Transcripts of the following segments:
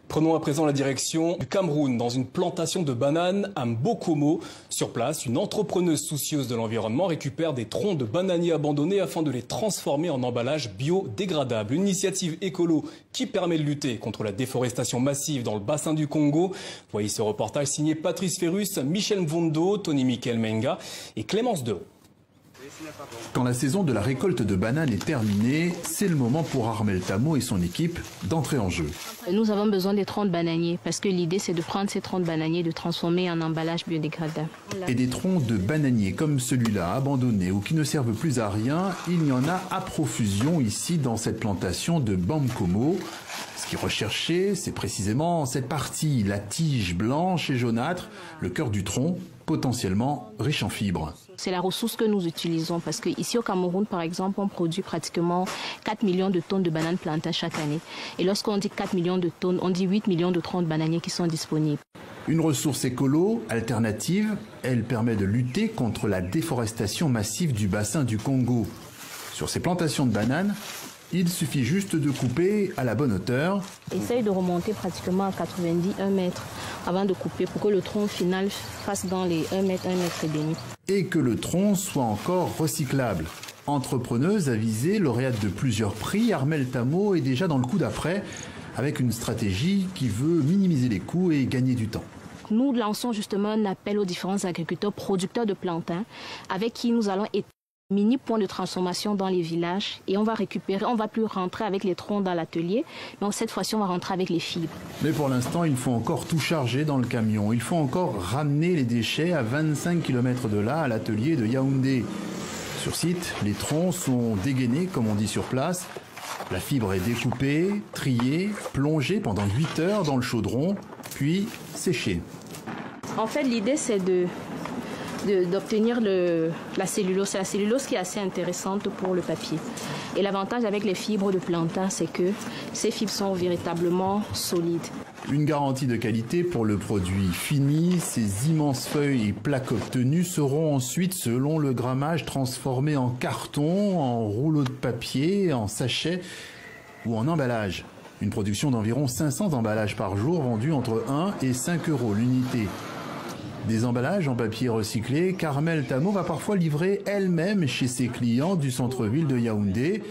Prenons à présent la direction du Cameroun, dans une plantation de bananes à Mbokomo. Sur place, une entrepreneuse soucieuse de l'environnement récupère des troncs de bananiers abandonnés afin de les transformer en emballages biodégradables. Une initiative écolo qui permet de lutter contre la déforestation massive dans le bassin du Congo. Voyez ce reportage signé Patrice Ferrus, Michel Mvondo, Tony Michael Menga et Clémence Dehaut. Quand la saison de la récolte de bananes est terminée, c'est le moment pour Armel Tamo et son équipe d'entrer en jeu. Nous avons besoin des troncs de bananiers parce que l'idée c'est de prendre ces troncs de bananiers et de transformer en emballage biodégradable. Et des troncs de bananiers comme celui-là, abandonnés ou qui ne servent plus à rien, il y en a à profusion ici dans cette plantation de Mbokomo. Ce qui est recherché, c'est précisément cette partie, la tige blanche et jaunâtre, le cœur du tronc, potentiellement riche en fibres. C'est la ressource que nous utilisons parce qu'ici au Cameroun, par exemple, on produit pratiquement 4 millions de tonnes de bananes plantains chaque année. Et lorsqu'on dit 4 millions de tonnes, on dit 8 millions de troncs de bananiers qui sont disponibles. Une ressource écolo, alternative, elle permet de lutter contre la déforestation massive du bassin du Congo. Sur ces plantations de bananes, il suffit juste de couper à la bonne hauteur. Essaye de remonter pratiquement à 1 mètre avant de couper pour que le tronc final fasse dans les 1 mètre et demi. Et que le tronc soit encore recyclable. Entrepreneuse avisée, lauréate de plusieurs prix, Armel Tamo est déjà dans le coup d'après avec une stratégie qui veut minimiser les coûts et gagner du temps. Nous lançons justement un appel aux différents agriculteurs producteurs de plantains avec qui nous allons établir mini point de transformation dans les villages et on va récupérer, on va plus rentrer avec les troncs dans l'atelier, mais cette fois-ci on va rentrer avec les fibres. Mais pour l'instant, il faut encore tout charger dans le camion. Il faut encore ramener les déchets à 25 km de là, à l'atelier de Yaoundé. Sur site, les troncs sont dégainés, comme on dit sur place. La fibre est découpée, triée, plongée pendant 8 heures dans le chaudron, puis séchée. En fait, l'idée c'est d'obtenir la cellulose. C'est la cellulose qui est assez intéressante pour le papier. Et l'avantage avec les fibres de plantain, c'est que ces fibres sont véritablement solides. Une garantie de qualité pour le produit fini. Ces immenses feuilles et plaques obtenues seront ensuite, selon le grammage, transformées en carton, en rouleau de papier, en sachet ou en emballage. Une production d'environ 500 emballages par jour vendus entre 1 et 5 euros l'unité. Des emballages en papier recyclé qu'Armel Tamo va parfois livrer elle-même chez ses clients du centre-ville de Yaoundé.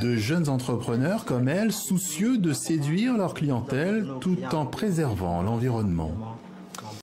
De jeunes entrepreneurs comme elle, soucieux de séduire leur clientèle tout en préservant l'environnement.